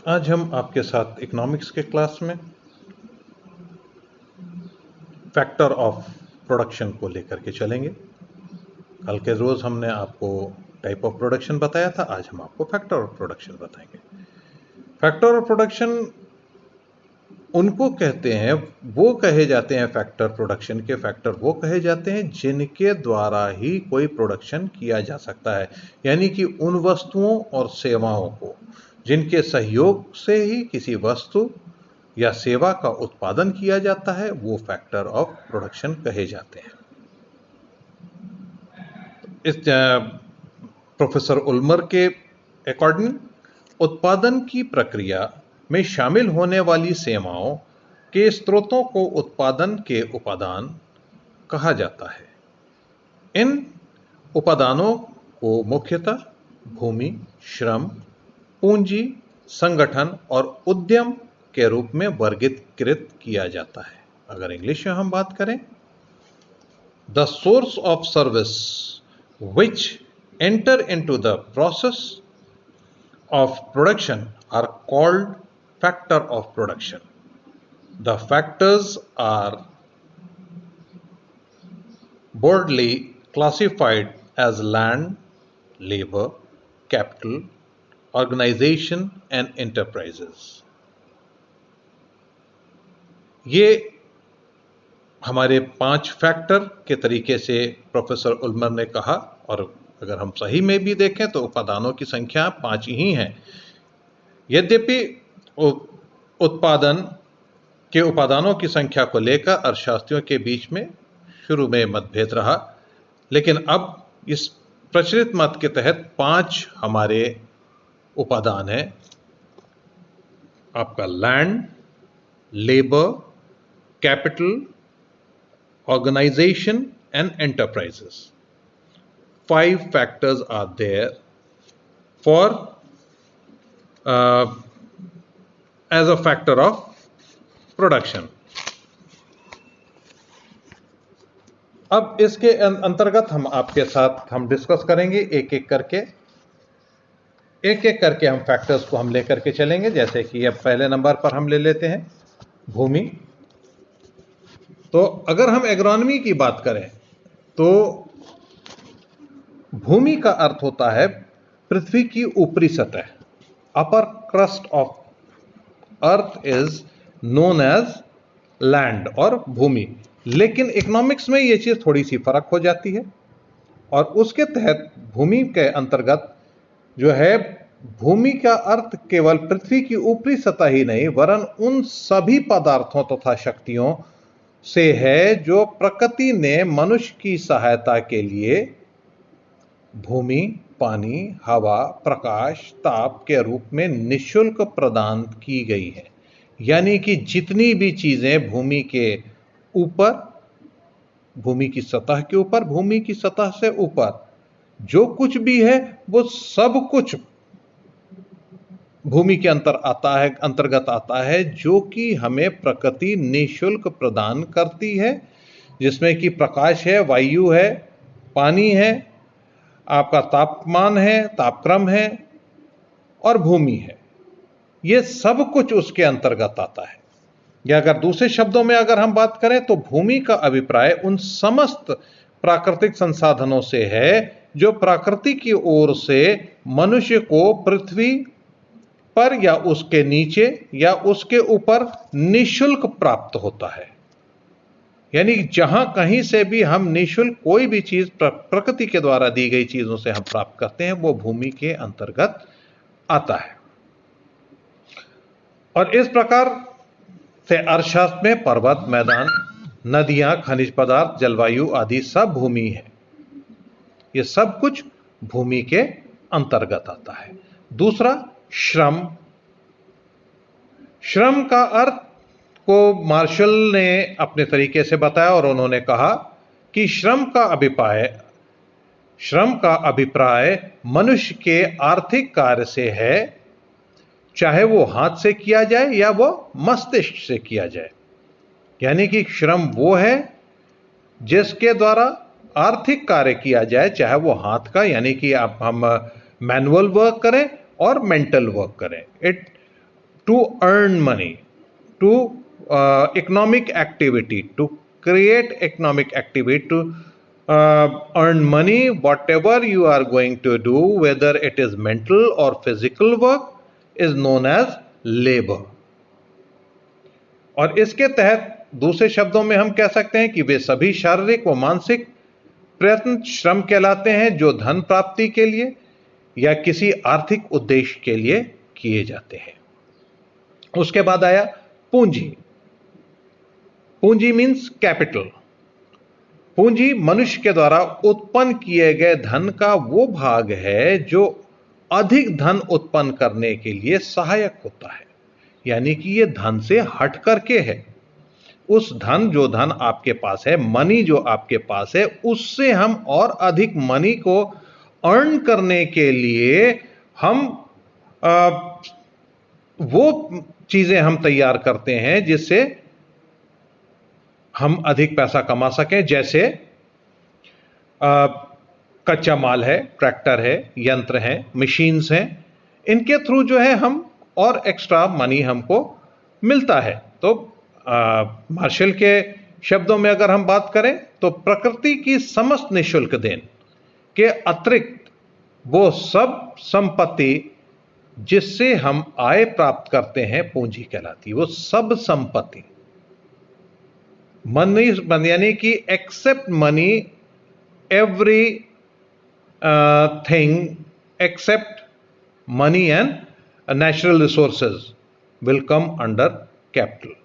आज हम आपके साथ इकोनॉमिक्स के क्लास में फैक्टर ऑफ प्रोडक्शन को लेकर के चलेंगे। कल के रोज हमने आपको टाइप ऑफ प्रोडक्शन बताया था, आज हम आपको फैक्टर ऑफ प्रोडक्शन बताएंगे। फैक्टर ऑफ प्रोडक्शन उनको कहते हैं, वो कहे जाते हैं फैक्टर प्रोडक्शन के फैक्टर वो कहे जाते हैं जिनके द्वारा ही कोई प्रोडक्शन किया जा सकता है, यानी कि उन वस्तुओं और सेवाओं को जिनके सहयोग से ही किसी वस्तु या सेवा का उत्पादन किया जाता है, वो फैक्टर ऑफ प्रोडक्शन कहे जाते हैं। इस प्रोफेसर उल्मर के अकॉर्डिंग उत्पादन की प्रक्रिया में शामिल होने वाली सेवाओं के स्रोतों को उत्पादन के उपादान कहा जाता है। इन उपादानों को मुख्यतः भूमि, श्रम, पूंजी, संगठन और उद्यम के रूप में वर्गीकृत किया जाता है। अगर इंग्लिश में हम बात करें, the source of service which enter into the process of production are called factor of production. The factors are broadly classified as land, labor, capital, organization and enterprises. ये हमारे 5 फैक्टर के तरीके से प्रोफेसर उल्मर ने कहा, और अगर हम सही में भी देखें तो उपादानों की संख्या 5 ही है। यद्यपि उत्पादन के उपादानों की संख्या को लेकर अर्थशास्त्रियों के बीच में शुरू में मतभेद रहा, लेकिन अब इस प्रचलित मत के तहत 5 हमारे उपादान हैं। आपका land, labour, capital, organization and enterprises. 5 factors are there for as a factor of production. अब इसके अंतर्गत हम आपके साथ डिस्कस करेंगे एक एक करके हम फैक्टर्स को हम लेकर के चलेंगे। जैसे कि अब पहले नंबर पर हम ले लेते हैं भूमि। तो अगर हम एग्रोनॉमी की बात करें तो भूमि का अर्थ होता है पृथ्वी की ऊपरी सतह। Upper crust of earth is known as land और भूमि। लेकिन इकोनॉमिक्स में यह चीज थोड़ी सी फर्क हो जाती है, और उसके तहत भूमि के अंतर्गत जो है, भूमि का अर्थ केवल पृथ्वी की ऊपरी सतह ही नहीं, वरन उन सभी पदार्थों तथा शक्तियों से है जो प्रकृति ने मनुष्य की सहायता के लिए भूमि, पानी, हवा, प्रकाश, ताप के रूप में निःशुल्क प्रदान की गई है। यानी कि जितनी भी चीजें भूमि के ऊपर, भूमि की सतह के ऊपर, भूमि की सतह से ऊपर जो कुछ भी है, वो सब कुछ भूमि के अंतर्गत आता है, जो कि हमें प्रकृति निःशुल्क प्रदान करती है, जिसमें कि प्रकाश है, वायु है, पानी है, आपका तापमान है, तापक्रम है और भूमि है। ये सब कुछ उसके अंतर्गत आता है। या अगर दूसरे शब्दों में अगर हम बात करें तो भूमि का अभिप्राय उन समस्त प्राकृतिक संसाधनों से है जो प्रकृति की ओर से मनुष्य को पृथ्वी पर या उसके नीचे या उसके ऊपर निःशुल्क प्राप्त होता है। यानी जहां कहीं से भी हम निःशुल्क कोई भी चीज प्रकृति के द्वारा दी गई चीजों से हम प्राप्त करते हैं, वो भूमि के अंतर्गत आता है। और इस प्रकार से अर्थशास्त्र में पर्वत, मैदान, नदियां, खनिज पदार्थ, जलवायु आदि सब भूमि है। ये सब कुछ भूमि के अंतर्गत आता है। दूसरा, श्रम। श्रम का अर्थ को मार्शल ने अपने तरीके से बताया, और उन्होंने कहा कि श्रम का अभिप्राय मनुष्य के आर्थिक कार्य से है, चाहे वो हाथ से किया जाए या वो मस्तिष्क से किया जाए। यानी कि श्रम वो है जिसके द्वारा आर्थिक कार्य किया जाए, चाहे वो हाथ का, यानी कि आप हम मैनुअल वर्क करें और मेंटल वर्क करें। to earn money, to economic activity, to create economic activity, to earn money. Whatever you are going to do, whether it is mental or physical work, is known as labor. और इसके तहत दूसरे शब्दों में हम कह सकते हैं कि वे सभी शारीरिक व मानसिक प्रयत्न श्रम कहलाते हैं जो धन प्राप्ति के लिए या किसी आर्थिक उद्देश्य के लिए किए जाते हैं। उसके बाद आया पूंजी। पूंजी मीन्स कैपिटल। पूंजी मनुष्य के द्वारा उत्पन्न किए गए धन का वो भाग है जो अधिक धन उत्पन्न करने के लिए सहायक होता है, यानी कि ये धन से हट करके है। उस धन, जो धन आपके पास है, मनी जो आपके पास है, उससे हम और अधिक मनी को अर्न करने के लिए हम वो चीजें हम तैयार करते हैं जिससे हम अधिक पैसा कमा सकें। जैसे कच्चा माल है, ट्रैक्टर है, यंत्र हैं, मशीन्स हैं, इनके थ्रू जो है हम और एक्स्ट्रा मनी हमको मिलता है। तो मार्शल के शब्दों में अगर हम बात करें तो प्रकृति की समस्त निःशुल्क देन के अतिरिक्त वो सब संपत्ति जिससे हम आय प्राप्त करते हैं पूंजी कहलाती है। वो सब संपत्ति, मनी यानी कि except money, everything except money and natural resources will come under capital.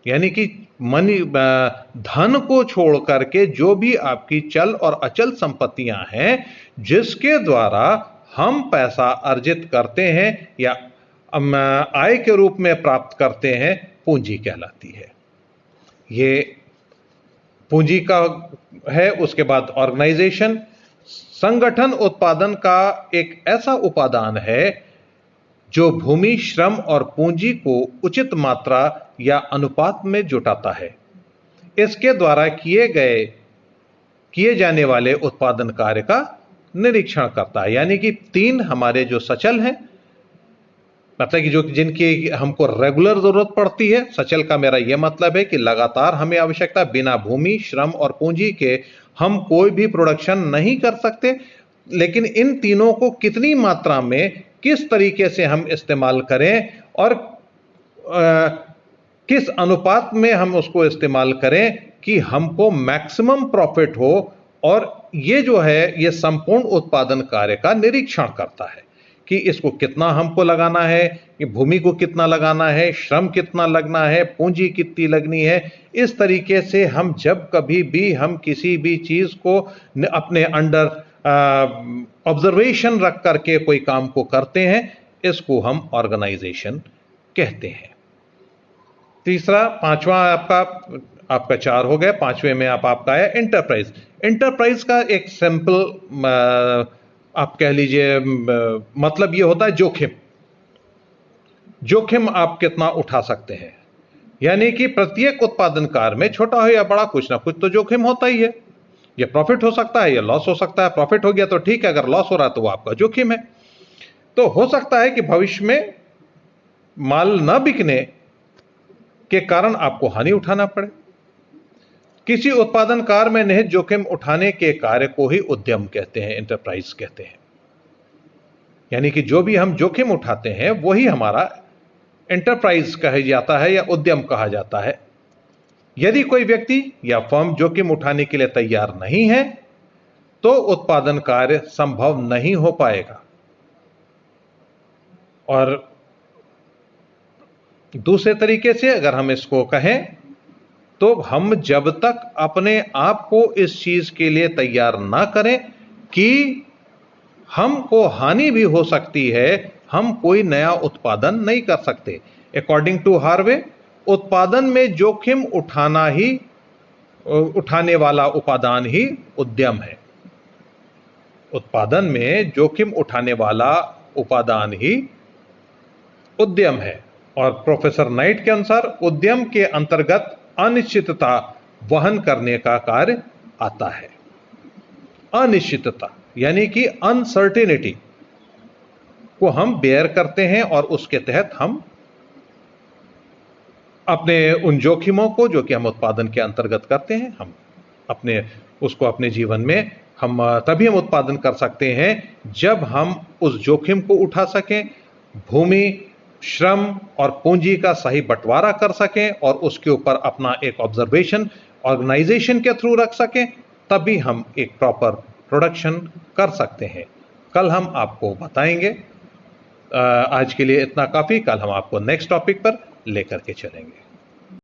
यानी कि मनी, धन को छोड़ करके जो भी आपकी चल और अचल संपत्तियां हैं जिसके द्वारा हम पैसा अर्जित करते हैं या आय के रूप में प्राप्त करते हैं, पूंजी कहलाती है। ये पूंजी का है। उसके बाद ऑर्गेनाइजेशन। संगठन उत्पादन का एक ऐसा उपादान है जो भूमि, श्रम और पूंजी को उचित मात्रा या अनुपात में जुटाता है। इसके द्वारा किए जाने वाले उत्पादन कार्य का निरीक्षण करता है। यानी कि तीन हमारे जो सचल हैं, मतलब कि जो जिनकी हमको रेगुलर जरूरत पड़ती है। सचल का मेरा यह मतलब है कि लगातार हमें आवश्यकता, बिना भूमि, श्रम और पूंजी के हम कोई भी प्रोडक्शन नहीं कर सकते। लेकिन इन तीनों को कितनी मात्रा में, किस तरीके से हम इस्तेमाल करें और किस अनुपात में हम उसको इस्तेमाल करें कि हमको मैक्सिमम प्रॉफिट हो, और ये जो है ये संपूर्ण उत्पादन कार्य का निरीक्षण करता है कि इसको कितना हमको लगाना है, कि भूमि को कितना लगाना है, श्रम कितना लगना है, पूंजी कितनी लगनी है। इस तरीके से हम जब कभी भी हम किसी भी चीज को अपने अंडर ऑब्जर्वेशन रख करके कोई काम को करते हैं, इसको हम ऑर्गेनाइजेशन कहते हैं। तीसरा, पांचवा आपका 4 हो गया। पांचवें में आपका है एंटरप्राइज। एंटरप्राइज का एक सिंपल आप कह लीजिए मतलब ये होता है जोखिम। जोखिम आप कितना उठा सकते हैं, यानी कि प्रत्येक उत्पादन कार्य में छोटा हो या बड़ा कुछ ना कुछ तो जोखिम होता ही है। ये प्रॉफिट हो सकता है या लॉस हो सकता है। प्रॉफिट हो गया तो ठीक है, अगर लॉस हो रहा है तो वो आपका जोखिम है। तो हो सकता है कि भविष्य में माल न बिकने के कारण आपको हानि उठाना पड़े। किसी उत्पादन कार्य में निहित जोखिम उठाने के कार्य को ही उद्यम कहते हैं, एंटरप्राइज कहते हैं। यानी कि जो भी हम जोखिम उठाते हैं वही हमारा एंटरप्राइज कहा जाता है या उद्यम कहा जाता है। यदि कोई व्यक्ति या फर्म जोखिम उठाने के लिए तैयार नहीं है तो उत्पादन कार्य संभव नहीं हो पाएगा। और दूसरे तरीके से अगर हम इसको कहें तो हम जब तक अपने आप को इस चीज के लिए तैयार ना करें कि हमको हानि भी हो सकती है, हम कोई नया उत्पादन नहीं कर सकते। अकॉर्डिंग टू हार्वे, उत्पादन में जोखिम उठाने वाला उपादान ही उद्यम है। उत्पादन में जोखिम उठाने वाला उपादान ही उद्यम है। और प्रोफेसर नाइट के अनुसार उद्यम के अंतर्गत अनिश्चितता वहन करने का कार्य आता है। अनिश्चितता यानी कि अनसर्टेनिटी को हम बेयर करते हैं और उसके तहत हम अपने उन जोखिमों को जो कि हम उत्पादन के अंतर्गत करते हैं, हम अपने उसको अपने जीवन में हम तभी हम उत्पादन कर सकते हैं जब हम उस जोखिम को उठा सकें, भूमि, श्रम और पूंजी का सही बंटवारा कर सकें और उसके ऊपर अपना एक ऑब्जर्वेशन ऑर्गेनाइजेशन के थ्रू रख सकें, तभी हम एक प्रॉपर प्रोडक्शन कर सकते हैं। कल हम आपको बताएंगे। आज के लिए इतना काफ़ी। कल हम आपको नेक्स्ट टॉपिक पर लेकर के चलेंगे।